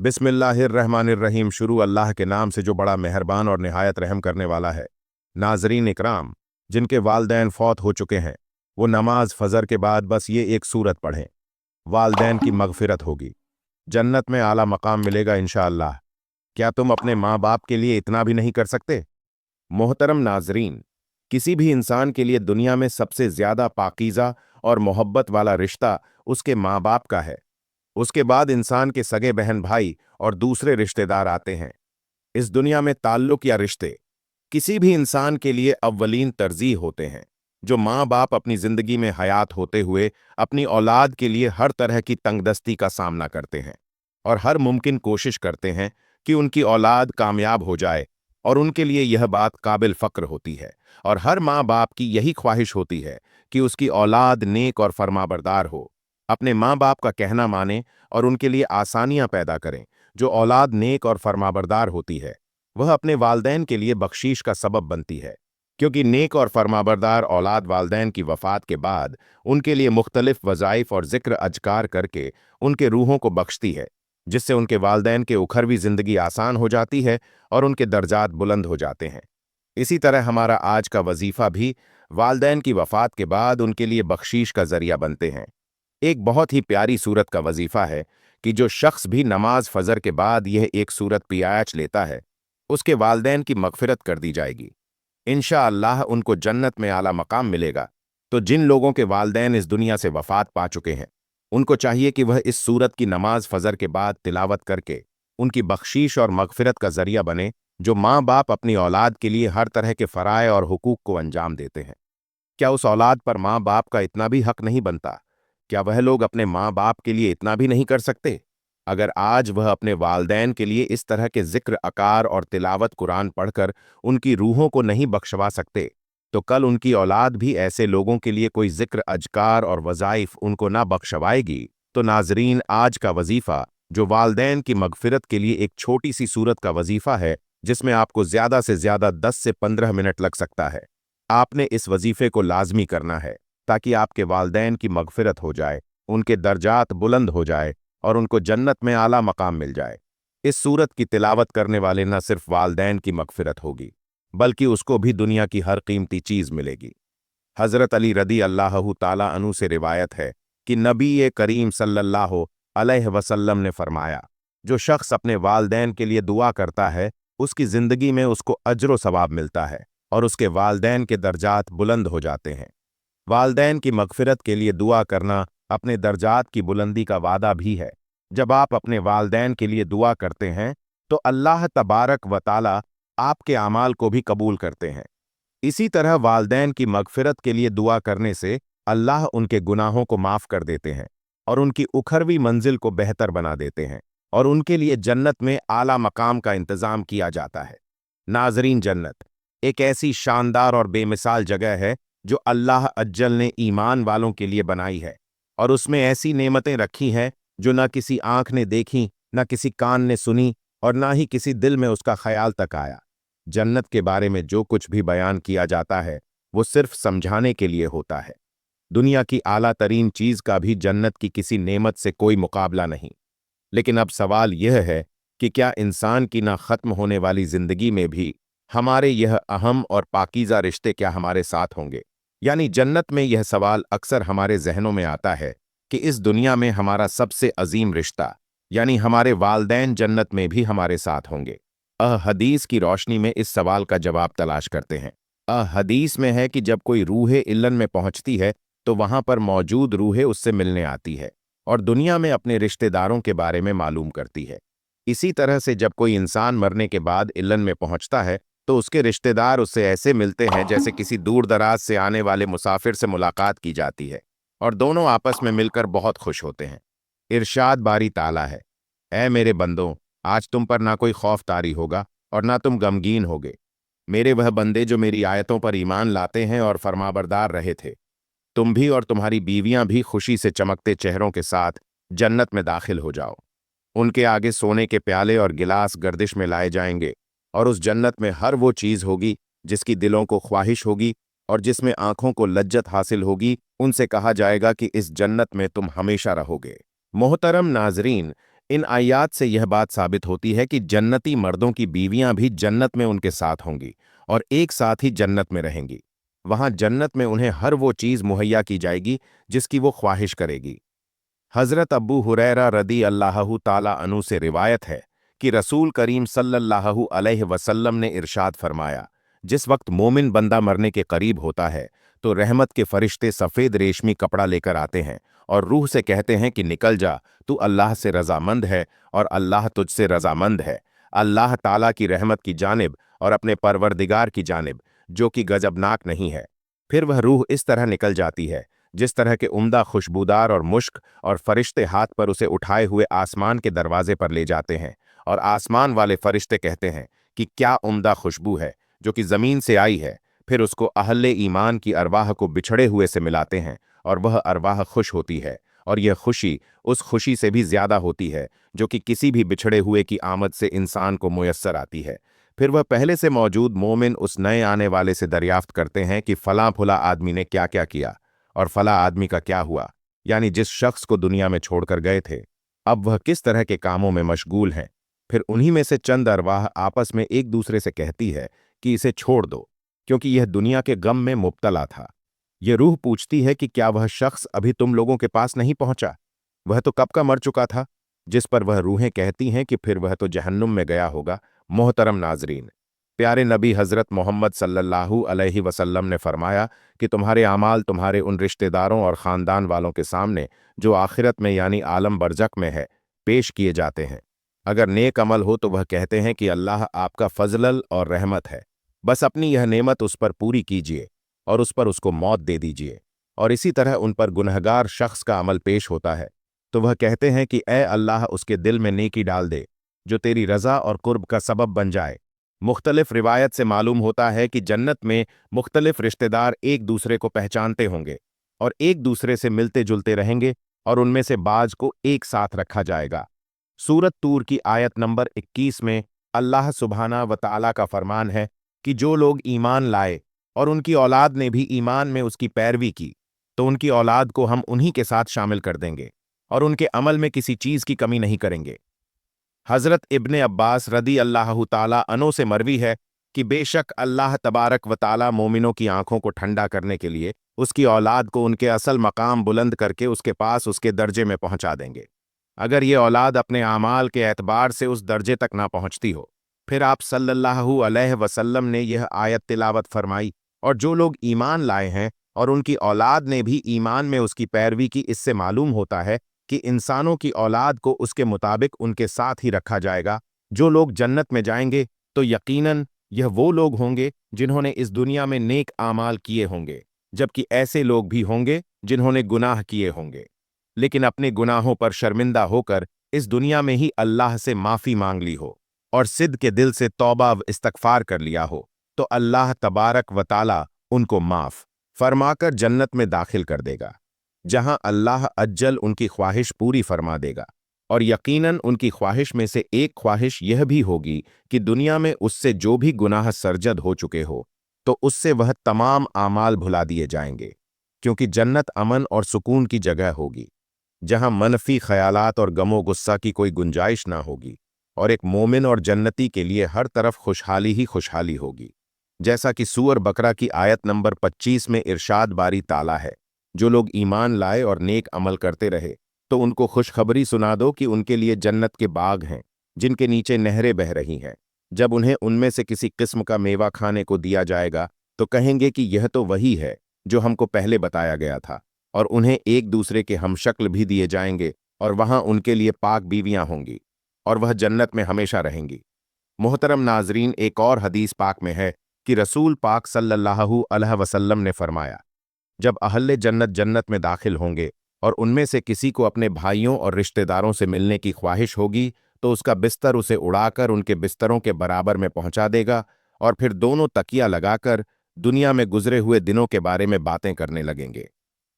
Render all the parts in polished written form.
बिस्मिल्लाहिर्रहमानिर्रहीम। शुरू अल्लाह के नाम से जो बड़ा मेहरबान और निहायत रहम करने वाला है। नाजरीन इकराम, जिनके वालदैन फौत हो चुके हैं वो नमाज फजर के बाद बस ये एक सूरत पढ़ें, वालदैन की मगफिरत होगी, जन्नत में आला मकाम मिलेगा इंशाअल्लाह। क्या तुम अपने माँ बाप के लिए इतना भी नहीं कर सकते? मोहतरम नाजरीन, किसी भी इंसान के लिए दुनिया में सबसे ज्यादा पाकीज़ा और मोहब्बत वाला रिश्ता उसके माँ बाप का है। उसके बाद इंसान के सगे बहन भाई और दूसरे रिश्तेदार आते हैं। इस दुनिया में ताल्लुक या रिश्ते किसी भी इंसान के लिए अव्वलीन तरजीह होते हैं। जो माँ बाप अपनी जिंदगी में हयात होते हुए अपनी औलाद के लिए हर तरह की तंगदस्ती का सामना करते हैं और हर मुमकिन कोशिश करते हैं कि उनकी औलाद कामयाब हो जाए, और उनके लिए यह बात काबिल फक्र होती है। और हर माँ बाप की यही ख्वाहिश होती है कि उसकी औलाद नेक और फरमाबरदार हो, अपने माँ बाप का कहना माने और उनके लिए आसानियां पैदा करें। जो औलाद नेक और फरमाबरदार होती है वह अपने वालदैन के लिए बख्शीश का सबब बनती है, क्योंकि नेक और फरमाबरदार औलाद वालदैन की वफ़ात के बाद उनके लिए मुख्तलिफ वज़ाइफ और ज़िक्र अजकार करके उनके रूहों को बख्शती है, जिससे उनके वालदैन के उखरवी ज़िंदगी आसान हो जाती है और उनके दर्जात बुलंद हो जाते हैं। इसी तरह हमारा आज का वजीफ़ा भी वालदैन की वफ़ात के बाद उनके लिए बख्शीश का ज़रिया बनते हैं। एक बहुत ही प्यारी सूरत का वजीफा है कि जो शख्स भी नमाज फजर के बाद यह एक सूरत पियाच लेता है उसके वालदैन की मगफिरत कर दी जाएगी। इंशाअल्लाह उनको जन्नत में आला मकाम मिलेगा। तो जिन लोगों के वालदैन इस दुनिया से वफात पा चुके हैं उनको चाहिए कि वह इस सूरत की नमाज फजर के बाद तिलावत करके उनकी बख्शीश और मगफिरत का जरिया बने। जो माँ बाप अपनी औलाद के लिए हर तरह के फ़राए और हुकूक को अंजाम देते हैं, क्या उस औलाद पर माँ बाप का इतना भी हक नहीं बनता? क्या वह लोग अपने माँ बाप के लिए इतना भी नहीं कर सकते? अगर आज वह अपने वालदैन के लिए इस तरह के जिक्र अकार और तिलावत कुरान पढ़कर उनकी रूहों को नहीं बख्शवा सकते, तो कल उनकी औलाद भी ऐसे लोगों के लिए कोई जिक्र अजकार और वज़ाइफ उनको ना बख्शवाएगी। तो नाजरीन, आज का वजीफ़ा जो वालदैन की मगफिरत के लिए एक छोटी सी सूरत का वजीफ़ा है, जिसमें आपको ज़्यादा से ज़्यादा 10 से 15 मिनट लग सकता है, आपने इस वजीफे को लाजमी करना है ताकि आपके वालदैन की मगफिरत हो जाए, उनके दर्जात बुलंद हो जाए और उनको जन्नत में आला मकाम मिल जाए। इस सूरत की तिलावत करने वाले न सिर्फ वालदैन की मगफिरत होगी बल्कि उसको भी दुनिया की हर कीमती चीज मिलेगी। हजरत अली रदी अल्लाह ताला अन्हु से रिवायत है कि नबी करीम सल्लल्लाहु अलैहि वसल्लम ने फरमाया, जो शख्स अपने वालदैन के लिए दुआ करता है उसकी जिंदगी में उसको अज्र सवाब मिलता है और उसके वालदैन के दर्जात बुलंद हो जाते हैं। वालदैन की मगफिरत के लिए दुआ करना अपने दर्जात की बुलंदी का वादा भी है। जब आप अपने वालदैन के लिए दुआ करते हैं तो अल्लाह तबारक व ताला आपके आमाल को भी कबूल करते हैं। इसी तरह वालदैन की मगफिरत के लिए दुआ करने से अल्लाह उनके गुनाहों को माफ़ कर देते हैं और उनकी उखरवी मंजिल को बेहतर बना देते हैं और उनके लिए जन्नत में आला मकाम का इंतज़ाम किया जाता है। नाजरीन, जन्नत एक ऐसी शानदार और बेमिसाल जगह है जो अल्लाह अज्जल ने ईमान वालों के लिए बनाई है, और उसमें ऐसी नेमतें रखी हैं जो ना किसी आंख ने देखी, ना किसी कान ने सुनी और ना ही किसी दिल में उसका ख्याल तक आया। जन्नत के बारे में जो कुछ भी बयान किया जाता है वो सिर्फ समझाने के लिए होता है। दुनिया की आला तरीन चीज का भी जन्नत की किसी नेमत से कोई मुकाबला नहीं। लेकिन अब सवाल यह है कि क्या इंसान की ना खत्म होने वाली जिंदगी में भी हमारे यह अहम और पाकीज़ा रिश्ते क्या हमारे साथ होंगे? यानी जन्नत में यह सवाल अक्सर हमारे जहनों में आता है कि इस दुनिया में हमारा सबसे अजीम रिश्ता यानी हमारे वालदैन जन्नत में भी हमारे साथ होंगे। हदीस की रोशनी में इस सवाल का जवाब तलाश करते हैं। हदीस में है कि जब कोई रूह इल्लन में पहुंचती है तो वहां पर मौजूद रूह उससे मिलने आती है और दुनिया में अपने रिश्तेदारों के बारे में मालूम करती है। इसी तरह से जब कोई इंसान मरने के बाद इल्लन में पहुंचता है तो उसके रिश्तेदार उससे ऐसे मिलते हैं जैसे किसी दूर दराज से आने वाले मुसाफिर से मुलाकात की जाती है और दोनों आपस में मिलकर बहुत खुश होते हैं। इरशाद बारी ताला है, ऐ मेरे बंदों, आज तुम पर ना कोई खौफ तारी होगा और ना तुम गमगीन होगे। मेरे वह बंदे जो मेरी आयतों पर ईमान लाते हैं और फरमाबरदार रहे थे। तुम भी और तुम्हारी बीवियां भी खुशी से चमकते चेहरों के साथ जन्नत में दाखिल हो जाओ। उनके आगे सोने के प्याले और गिलास गर्दिश में लाए जाएंगे और उस जन्नत में हर वो चीज होगी जिसकी दिलों को ख्वाहिश होगी और जिसमें आंखों को लज्जत हासिल होगी। उनसे कहा जाएगा कि इस जन्नत में तुम हमेशा रहोगे। मोहतरम नाजरीन, इन आयात से यह बात साबित होती है कि जन्नती मर्दों की बीवियां भी जन्नत में उनके साथ होंगी और एक साथ ही जन्नत में रहेंगी। वहां जन्नत में उन्हें हर वो चीज मुहैया की जाएगी जिसकी वो ख्वाहिश करेगी। हजरत अब्बू हुरैरा रदी अल्लाहु ताला अनु से रिवायत है कि रसूल करीम सल्लल्लाहु अलैहि वसल्लम ने इरशाद फरमाया, जिस वक्त मोमिन बंदा मरने के करीब होता है तो रहमत के फरिश्ते सफ़ेद रेशमी कपड़ा लेकर आते हैं और रूह से कहते हैं कि निकल जा, तू अल्लाह से रज़ामंद है और अल्लाह तुझसे रज़ामंद है, अल्लाह ताला की रहमत की जानिब और अपने परवरदिगार की जानिब, जो कि गजबनाक नहीं है। फिर वह रूह इस तरह निकल जाती है जिस तरह के उम्दा खुशबूदार और मुश्क, और फरिश्ते हाथ पर उसे उठाए हुए आसमान के दरवाजे पर ले जाते हैं और आसमान वाले फरिश्ते कहते हैं कि क्या उम्दा खुशबू है जो कि ज़मीन से आई है। फिर उसको अहले ईमान की अरवाह को बिछड़े हुए से मिलाते हैं और वह अरवाह खुश होती है, और यह खुशी उस खुशी से भी ज़्यादा होती है जो कि किसी भी बिछड़े हुए की आमद से इंसान को मुयस्सर आती है। फिर वह पहले से मौजूद मोमिन उस नए आने वाले से दरियाफ्त करते हैं कि फलां फुला आदमी ने क्या क्या किया और फला आदमी का क्या हुआ, यानी जिस शख्स को दुनिया में छोड़कर गए थे अब वह किस तरह के कामों में मशगूल हैं। फिर उन्हीं में से चंद अरवाह आपस में एक दूसरे से कहती है कि इसे छोड़ दो, क्योंकि यह दुनिया के गम में मुब्तला था। यह रूह पूछती है कि क्या वह शख्स अभी तुम लोगों के पास नहीं पहुंचा? वह तो कब का मर चुका था। जिस पर वह रूहें कहती हैं कि फिर वह तो जहन्नुम में गया होगा। मोहतरम नाजरीन, प्यारे नबी हजरत मोहम्मद सल्लल्लाहु अलैहि वसल्लम ने फरमाया कि तुम्हारे आमाल तुम्हारे उन रिश्तेदारों और ख़ानदान वालों के सामने जो आखिरत में यानी आलम बरज़क में है पेश किए जाते हैं। अगर नेक अमल हो तो वह कहते हैं कि अल्लाह आपका फजलल और रहमत है, बस अपनी यह नेमत उस पर पूरी कीजिए और उस पर उसको मौत दे दीजिए। और इसी तरह उन पर गुनहगार शख्स का अमल पेश होता है तो वह कहते हैं कि ए अल्लाह उसके दिल में नेकी डाल दे जो तेरी रज़ा और कुर्ब का सबब बन जाए। मुख्तलिफ रिवायत से मालूम होता है कि जन्नत में मुख्तलिफ रिश्तेदार एक दूसरे को पहचानते होंगे और एक दूसरे से मिलते जुलते रहेंगे और उनमें से बाज को एक साथ रखा जाएगा। सूरत तूर की आयत नंबर 21 में अल्लाह सुब्हाना व तआला का फरमान है कि जो लोग ईमान लाए और उनकी औलाद ने भी ईमान में उसकी पैरवी की तो उनकी औलाद को हम उन्हीं के साथ शामिल कर देंगे और उनके अमल में किसी चीज की कमी नहीं करेंगे। हजरत इब्ने अब्बास रदी अल्लाह ताला अनो से मरवी है कि बेशक अल्लाह तबारक व ताला मोमिनों की आंखों को ठंडा करने के लिए उसकी औलाद को उनके असल मकाम बुलंद करके उसके पास उसके दर्जे में पहुंचा देंगे। अगर ये औलाद अपने आमाल के एतबार से उस दर्जे तक ना पहुंचती हो, फिर आप सल्लल्लाहु अलैहि वसल्लम ने यह आयत तिलावत फरमाई, और जो लोग ईमान लाए हैं और उनकी औलाद ने भी ईमान में उसकी पैरवी की, इससे मालूम होता है कि इंसानों की औलाद को उसके मुताबिक उनके साथ ही रखा जाएगा। जो लोग जन्नत में जाएंगे तो यकीनन यह वो लोग होंगे जिन्होंने इस दुनिया में नेक आमाल किए होंगे, जबकि ऐसे लोग भी होंगे जिन्होंने गुनाह किए होंगे लेकिन अपने गुनाहों पर शर्मिंदा होकर इस दुनिया में ही अल्लाह से माफी मांग ली हो और सिद्ध के दिल से तौबा व इस्तगफार कर लिया हो, तो अल्लाह तबारक व ताला उनको माफ फरमाकर जन्नत में दाखिल कर देगा, जहां अल्लाह अज्जल उनकी ख्वाहिश पूरी फरमा देगा। और यकीनन उनकी ख्वाहिश में से एक ख्वाहिश यह भी होगी कि दुनिया में उससे जो भी गुनाह सरजद हो चुके हो तो उससे वह तमाम आमाल भुला दिए जाएंगे, क्योंकि जन्नत अमन और सुकून की जगह होगी जहां मनफी ख्यालात और गमो गुस्सा की कोई गुंजाइश ना होगी, और एक मोमिन और जन्नती के लिए हर तरफ खुशहाली ही खुशहाली होगी। जैसा कि सूअर बकरा की आयत नंबर 25 में इरशाद बारी ताला है, जो लोग ईमान लाए और नेक अमल करते रहे तो उनको खुशखबरी सुना दो कि उनके लिए जन्नत के बाग हैं जिनके नीचे नहरें बह रही हैं। जब उन्हें उनमें से किसी किस्म का मेवा खाने को दिया जाएगा तो कहेंगे कि यह तो वही है जो हमको पहले बताया गया था, और उन्हें एक दूसरे के हमशक्ल भी दिए जाएंगे और वहां उनके लिए पाक बीवियां होंगी और वह जन्नत में हमेशा रहेंगी। मोहतरम नाजरीन, एक और हदीस पाक में है कि रसूल पाक सल्लल्लाहु अलैहि वसल्लम ने फरमाया, जब अहले जन्नत जन्नत में दाखिल होंगे और उनमें से किसी को अपने भाइयों और रिश्तेदारों से मिलने की ख्वाहिश होगी तो उसका बिस्तर उसे उड़ाकर उनके बिस्तरों के बराबर में पहुंचा देगा और फिर दोनों तकिया लगाकर दुनिया में गुजरे हुए दिनों के बारे में बातें करने लगेंगे।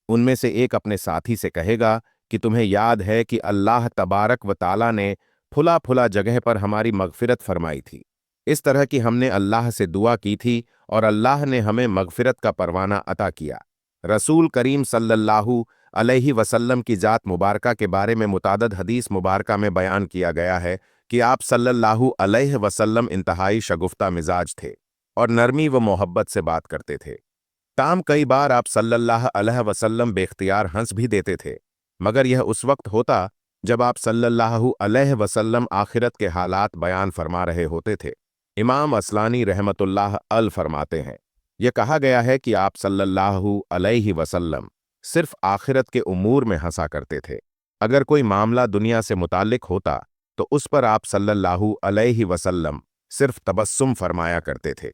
उनमें से एक अपने साथी से कहेगा कि तुम्हें याद है कि अल्लाह तबारक व ताला ने फुला फुला जगह पर हमारी मगफिरत फरमाई थी, इस तरह कि हमने अल्लाह से दुआ की थी और अल्लाह ने हमें मगफिरत का परवाना अता किया। रसूल करीम सल्लल्लाहु अलैहि वसल्लम की ज़ात मुबारका के बारे में मुतादद हदीस मुबारका में बयान किया गया है कि आप सल्लल्लाहु अलैहि वसल्लम इंतहाई शगुफ्ता मिजाज थे और नरमी व मोहब्बत से बात करते थे। ताम कई बार आप सल्लल्लाहु अलैहि वसल्लम बेख्तियार हंस भी देते थे, मगर यह उस वक्त होता जब आप सल्लल्लाहु अलैहि वसल्लम आखिरत के हालात बयान फरमा रहे होते थे। इमाम असलानी रहमतुल्लाह अल फरमाते हैं, यह कहा गया है कि आप सल्लल्लाहु अलैहि वसल्लम सिर्फ आखिरत के उमूर में हंसा करते थे। अगर कोई मामला दुनिया से मुताल्लिक होता तो उस पर आप सल्लल्लाहु अलैहि वसल्लम सिर्फ तबस्सुम फरमाया करते थे।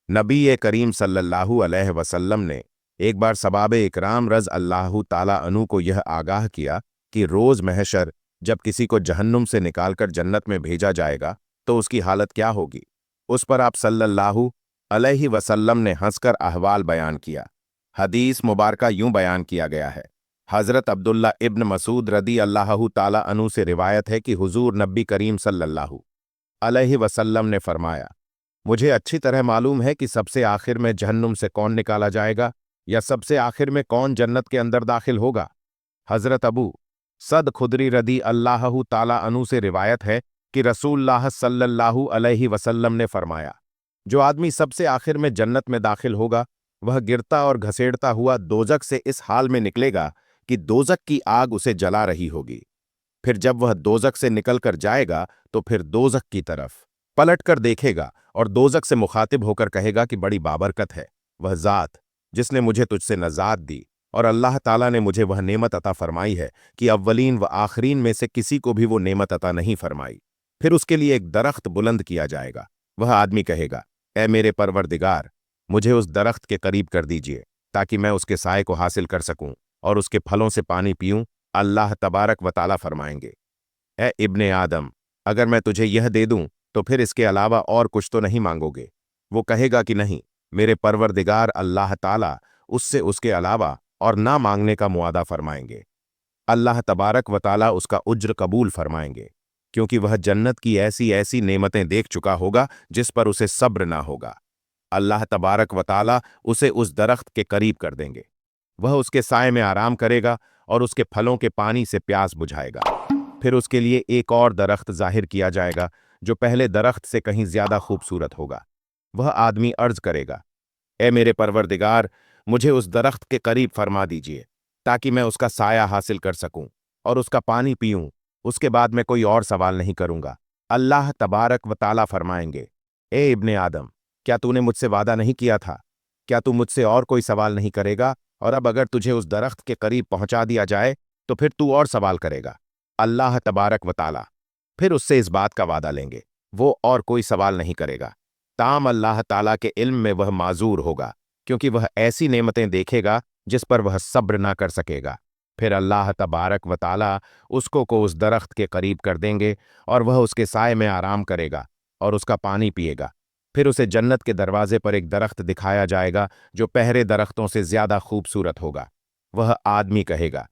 नबी करीम सल्लल्लाहु अलैहि वसल्लम ने एक बार सबाबे इकराम रज़ अल्लाहु ताला अन्हु को यह आगाह किया कि रोज़ महशर जब किसी को जहन्नुम से निकालकर जन्नत में भेजा जाएगा तो उसकी हालत क्या होगी। उस पर आप सल्लल्लाहु अलैहि वसल्लम ने हंसकर अहवाल बयान किया। हदीस मुबारका यूं बयान किया गया है, हज़रत अब्दुल्ला इब्न मसूद रदी अल्लाहु ताला अन्हु से रिवायत है कि हुजूर नबी करीम सल्लल्लाहु अलैहि वसल्लम ने फरमाया, मुझे अच्छी तरह मालूम है कि सबसे आखिर में जहन्नुम से कौन निकाला जाएगा या सबसे आखिर में कौन जन्नत के अंदर दाखिल होगा। हज़रत अबू सद खुदरी रदी अल्लाहु ताला अन्हु से रिवायत है कि रसूलुल्लाह सल्लल्लाहु अलैहि वसल्लम ने फरमाया, जो आदमी सबसे आखिर में जन्नत में दाखिल होगा वह गिरता और घसेड़ता हुआ दोजक से इस हाल में निकलेगा कि दोजक की आग उसे जला रही होगी। फिर जब वह दोजक से निकलकर जाएगा तो फिर दोजक की तरफ पलट कर देखेगा और दोजक से मुखातिब होकर कहेगा कि बड़ी बाबरकत है वह ज़ात जिसने मुझे तुझसे नजात दी, और अल्लाह ताला ने मुझे वह नेमत अता फरमाई है कि अव्वलीन व आखरीन में से किसी को भी वो नेमत अता नहीं फरमाई। फिर उसके लिए एक दरख्त बुलंद किया जाएगा। वह आदमी कहेगा, ए मेरे परवरदिगार, मुझे उस दरख्त के करीब कर दीजिए ताकि मैं उसके साए को हासिल कर सकूं और उसके फलों से पानी पीऊं। अल्लाह तबारक व ताला फरमाएंगे, ए इब्ने आदम, अगर मैं तुझे यह दे दूं तो फिर इसके अलावा और कुछ तो नहीं मांगोगे। वो कहेगा कि नहीं, मेरे परवरदिगार अल्लाह ताला उससे उसके अलावा और ना मांगने का मुआदा फरमाएंगे। अल्लाह तबारक व ताला उसका उज्र कबूल फरमाएंगे, क्योंकि वह जन्नत की ऐसी ऐसी नेमतें देख चुका होगा जिस पर उसे सब्र ना होगा। अल्लाह तबारक व ताला उसे उस दरख्त के करीब कर देंगे। वह उसके साए में आराम करेगा और उसके फलों के पानी से प्यास बुझाएगा। फिर उसके लिए एक और दरख्त जाहिर किया जाएगा जो पहले दरख्त से कहीं ज्यादा खूबसूरत होगा। वह आदमी अर्ज करेगा, ए मेरे परवरदिगार, मुझे उस दरख्त के करीब फरमा दीजिए ताकि मैं उसका साया हासिल कर सकूं और उसका पानी पीऊं। उसके बाद मैं कोई और सवाल नहीं करूंगा। अल्लाह तबारक व ताला फरमाएंगे, ए इब्ने आदम, क्या तूने मुझसे वादा नहीं किया था? क्या तू मुझसे और कोई सवाल नहीं करेगा? और अब अगर तुझे उस दरख्त के करीब पहुंचा दिया जाए तो फिर तू और सवाल करेगा। अल्लाह तबारक व ताला फिर उससे इस बात का वादा लेंगे, वो और कोई सवाल नहीं करेगा। ताम अल्लाह ताला के इल्म में वह माजूर होगा, क्योंकि वह ऐसी नेमतें देखेगा जिस पर वह सब्र ना कर सकेगा। फिर अल्लाह तबारक व ताला उसको को उस दरख्त के करीब कर देंगे और वह उसके साए में आराम करेगा और उसका पानी पिएगा। फिर उसे जन्नत के दरवाजे पर एक दरख्त दिखाया जाएगा जो पहरे दरख्तों से ज्यादा खूबसूरत होगा। वह आदमी कहेगा,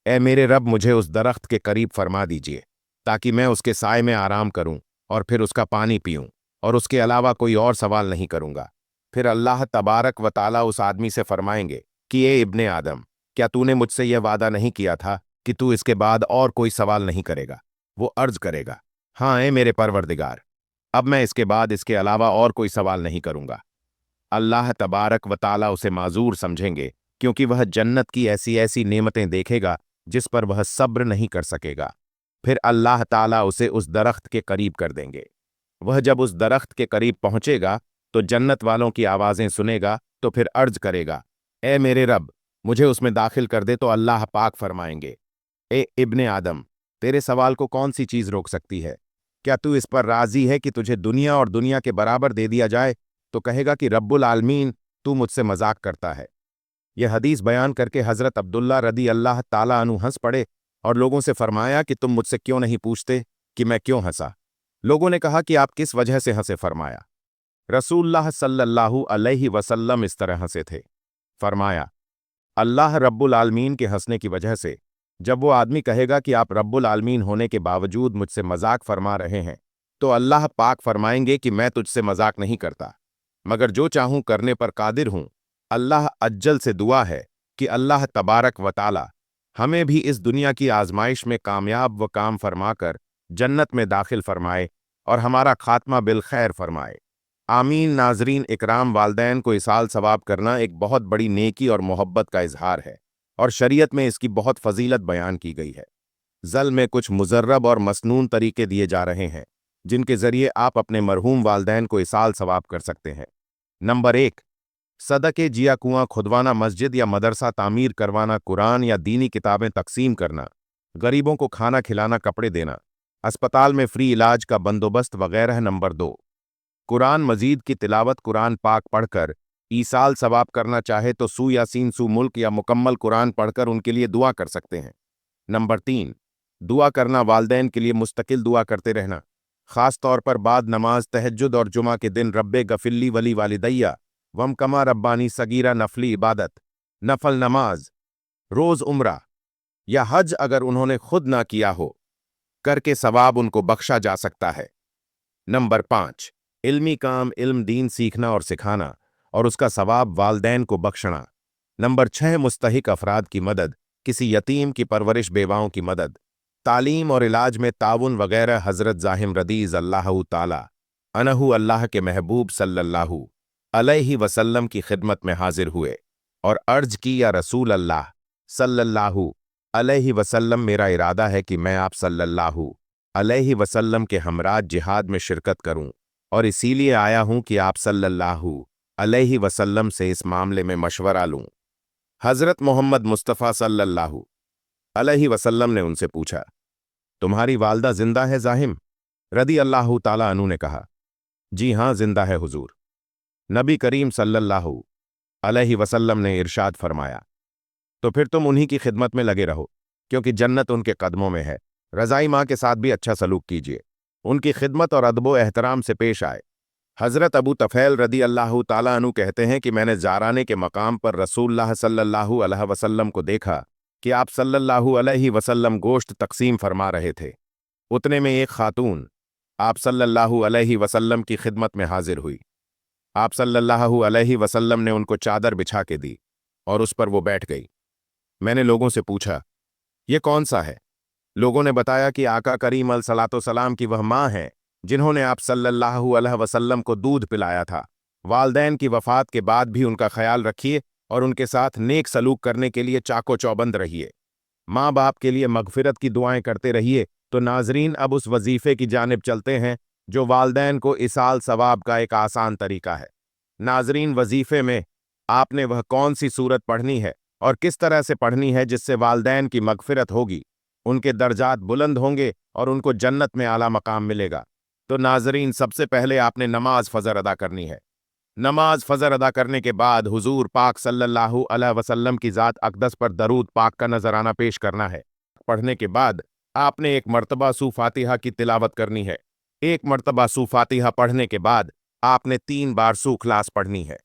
ए मेरे रब, मुझे उस दरख्त के करीब फरमा दीजिए ताकि मैं उसके साए में आराम करूं और फिर उसका पानी पीऊं और उसके अलावा कोई और सवाल नहीं करूंगा। फिर अल्लाह तबारक व ताला उस आदमी से फरमाएंगे कि ए इब्ने आदम, क्या तूने मुझसे यह वादा नहीं किया था कि तू इसके बाद और कोई सवाल नहीं करेगा? वो अर्ज करेगा, हाँ ए मेरे परवरदिगार, अब मैं इसके बाद इसके अलावा और कोई सवाल नहीं करूंगा। अल्लाह तबारक व ताला उसे माजूर समझेंगे, क्योंकि वह जन्नत की ऐसी ऐसी नेमतें देखेगा जिस पर वह सब्र नहीं कर सकेगा। फिर अल्लाह ताला उसे उस दरख्त के करीब कर देंगे। वह जब उस दरख्त के करीब पहुंचेगा तो जन्नत वालों की आवाजें सुनेगा तो फिर अर्ज करेगा, ए मेरे रब, मुझे उसमें दाखिल कर दे। तो अल्लाह पाक फरमाएंगे, ए इब्ने आदम, तेरे सवाल को कौन सी चीज रोक सकती है? क्या तू इस पर राजी है कि तुझे दुनिया और दुनिया के बराबर दे दिया जाए? तो कहेगा कि रब्बुल आलमीन, तू मुझसे मजाक करता है। यह हदीस बयान करके हजरत अब्दुल्ला रदी अल्लाह ताला अन्हु हंस पड़े और लोगों से फरमाया कि तुम मुझसे क्यों नहीं पूछते कि मैं क्यों हंसा। लोगों ने कहा कि आप किस वजह से हंसे? फरमाया, रसूलुल्लाह सल्लल्लाहु अलैहि वसल्लम इस तरह हंसे थे। फरमाया, अल्लाह रब्बुल आलमीन के हंसने की वजह से। जब वो आदमी कहेगा कि आप रब्बुल आलमीन होने के बावजूद मुझसे मजाक फरमा रहे हैं, तो अल्लाह पाक फरमाएंगे कि मैं तुझसे मजाक नहीं करता, मगर जो चाहूं करने पर कादिर हूं। अल्लाह अज्जल से दुआ है कि अल्लाह तबारक व ताला हमें भी इस दुनिया की आजमाइश में कामयाब व काम फरमाकर जन्नत में दाखिल फरमाए और हमारा खात्मा बिल खैर फरमाए। आमीन। नाजरीन इकराम, वालदैन को इसाल सवाब करना एक बहुत बड़ी नेकी और मोहब्बत का इजहार है और शरीयत में इसकी बहुत फजीलत बयान की गई है। ज़ल में कुछ मुजर्रब और मसनून तरीके दिए जा रहे हैं जिनके ज़रिए आप अपने मरहूम वालदैन को इसाल सवाब कर सकते हैं। नंबर 1, सदक़े जिया कुआं खुदवाना, मस्जिद या मदरसा तामीर करवाना, कुरान या दीनी किताबें तकसीम करना, गरीबों को खाना खिलाना, कपड़े देना, अस्पताल में फ्री इलाज का बंदोबस्त वगैरह। नंबर 2, कुरान मजीद की तिलावत, कुरान पाक पढ़कर ईसाल सवाब करना चाहे तो सू यासीन, सू मुल्क या मुकम्मल कुरान पढ़कर उनके लिए दुआ कर सकते हैं। नंबर 3, दुआ करना, वालदैन के लिए मुस्तकिल दुआ करते रहना, ख़ास तौर पर बाद नमाज, तहज्जुद और जुमा के दिन रब्बे गफिल्ली वली वालिदैया वम कमा रब्बानी सगीरा, नफली इबादत, नफल नमाज, रोज़ उम्रा या हज अगर उन्होंने खुद ना किया हो, करके सवाब उनको बख्शा जा सकता है। नंबर 5, इल्मी काम, इल्म दीन सीखना और सिखाना और उसका सवाब वालदैन को बख्शना। नंबर 6, मुस्तहिक अफराद की मदद, किसी यतीम की परवरिश, बेवाओं की मदद, तालीम और इलाज में ताउन वगैरह। हज़रत ज़ाहिम रदीज़ अल्लाहु ताला अनहु अल्लाह के महबूब सल्लल्लाहु अलैहि वसल्लम की खिदमत में हाजिर हुए और अर्ज की, या रसूल अल्लाह सल्लल्लाहु अलैहि वसल्लम, मेरा इरादा है कि मैं आप सल्लल्लाहु अलैहि वसल्लम के हमराज जिहाद में शिरकत करूं और इसीलिए आया हूं कि आप सल्लल्लाहु अलैहि वसल्लम से इस मामले में मशवरा लूं। हज़रत मोहम्मद मुस्तफ़ा सल्लल्लाहु अलैहि वसल्लम ने उनसे पूछा, तुम्हारी वालदा जिंदा है ज़ाहिम? रदी अल्लाह ताला अन्हु ने कहा, जी हाँ, जिंदा है हुजूर। नबी करीम सल्लल्लाहु अलैहि वसल्लम ने इरशाद फरमाया, तो फिर तुम उन्हीं की खिदमत में लगे रहो क्योंकि जन्नत उनके कदमों में है। रज़ाई माँ के साथ भी अच्छा सलूक कीजिए, उनकी खिदमत और अदब एहतराम से पेश आए। हज़रत अबू तफ़ैल रदी अल्लाह ताला अन्हु कहते हैं कि मैंने ज़ाराने के मकाम पर रसूलुल्लाह सल्लल्लाहु अलैहि वसल्लम को देखा कि आप सल्लल्लाहु अलैहि वसल्लम गोश्त तकसीम फरमा रहे थे। उतने में एक खातून आप सल्लल्लाहु अलैहि वसल्लम की खिदमत में हाजिर हुई। आप सल्लल्लाहु अलैहि वसल्लम ने उनको चादर बिछा के दी और उस पर वो बैठ गई। मैंने लोगों से पूछा, ये कौन सा है? लोगों ने बताया कि आका करीम अलैहिस्सलातो सलाम की वह माँ है जिन्होंने आप सल्लल्लाहु अलैहि वसल्लम को दूध पिलाया था। वालदैन की वफ़ात के बाद भी उनका ख्याल रखिए और उनके साथ नेक सलूक करने के लिए चाको चौबंद रहिए। माँ बाप के लिए मगफिरत की दुआएं करते रहिए। तो नाजरीन, अब उस वजीफे की जानिब चलते हैं जो वालदैन को इसाल सवाब का एक आसान तरीका है। नाजरीन, वजीफे में आपने वह कौन सी सूरत पढ़नी है और किस तरह से पढ़नी है जिससे वालदैन की मगफिरत होगी, उनके दर्जात बुलंद होंगे और उनको जन्नत में आला मकाम मिलेगा। तो नाजरीन, सबसे पहले आपने नमाज फ़जर अदा करनी है। नमाज फ़जर अदा करने के बाद हुजूर पाक सल्लल्लाहु अलैहि वसल्लम की ज़ात अक़दस पर दरूद पाक का नजराना पेश करना है। पढ़ने के बाद आपने एक मर्तबा सू फातिहा की तिलावत करनी है। एक मर्तबा सू फातिहा पढ़ने के बाद आपने 3 बार सू इखलास पढ़नी है।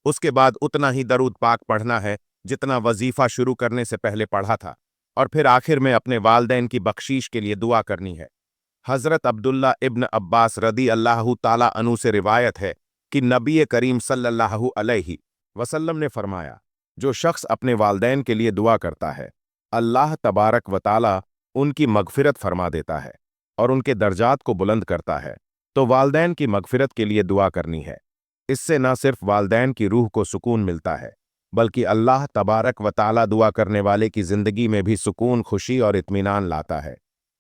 उसके बाद उतना ही दरूद पाक पढ़ना है जितना वजीफा शुरू करने से पहले पढ़ा था और फिर आखिर में अपने वालदैन की बख्शीश के लिए दुआ करनी है। हज़रत अब्दुल्ला इब्न अब्बास रदी अल्लाह ताला अन्हु से रिवायत है कि नबी करीम सल्लल्लाहु अलैहि वसल्लम ने फरमाया, जो शख्स अपने वालदैन के लिए दुआ करता है, अल्लाह तबारक व ताला उनकी मगफिरत फरमा देता है और उनके दर्जात को बुलंद करता है। तो वालदैन की मगफिरत के लिए दुआ करनी है। इससे न सिर्फ वालदैन की रूह को सुकून मिलता है बल्कि अल्लाह तबारक व ताला दुआ करने वाले की जिंदगी में भी सुकून, खुशी और इत्मीनान लाता है।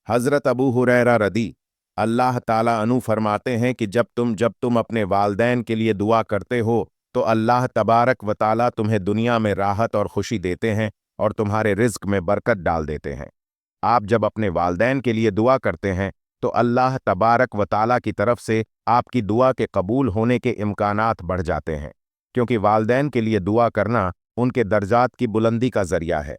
हज़रत अबू हुरैरा रदी अल्लाह ताला अन्हु फरमाते हैं कि जब तुम अपने वालदैन के लिए दुआ करते हो तो अल्लाह तबारक व ताला तुम्हें दुनिया में राहत और खुशी देते हैं और तुम्हारे रिज्क में बरकत डाल देते हैं। आप जब अपने वालदैन के लिए दुआ करते हैं तो अल्लाह तबारक व ताला की तरफ से आपकी दुआ के कबूल होने के इम्कानात बढ़ जाते हैं, क्योंकि वालदैन के लिए दुआ करना उनके दर्जात की बुलंदी का जरिया है।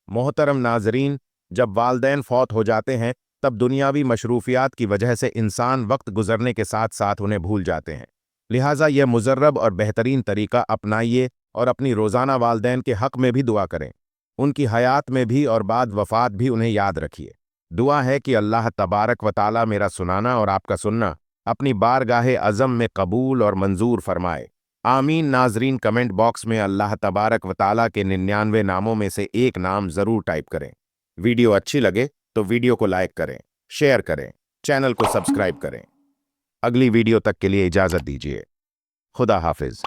मोहतरम नाजरीन, जब वालदैन फौत हो जाते हैं तब दुनियावी मशरूफियात की वजह से इंसान वक्त गुजरने के साथ साथ उन्हें भूल जाते हैं। लिहाजा यह मुजर्रब और बेहतरीन तरीका अपनाइए और अपनी रोज़ाना वालदैन के हक़ में भी दुआ करें। उनकी हयात में भी और बाद वफ़ात भी उन्हें याद रखिए। दुआ है कि अल्लाह तबारक व ताला मेरा सुनाना और आपका सुनना अपनी बारगाहे अज़म में कबूल और मंजूर फरमाए। आमीन। नाजरीन, कमेंट बॉक्स में अल्लाह तबारक व ताला के 99 नामों में से एक नाम जरूर टाइप करें। वीडियो अच्छी लगे तो वीडियो को लाइक करें, शेयर करें, चैनल को सब्सक्राइब करें। अगली वीडियो तक के लिए इजाजत दीजिए। खुदा हाफिज।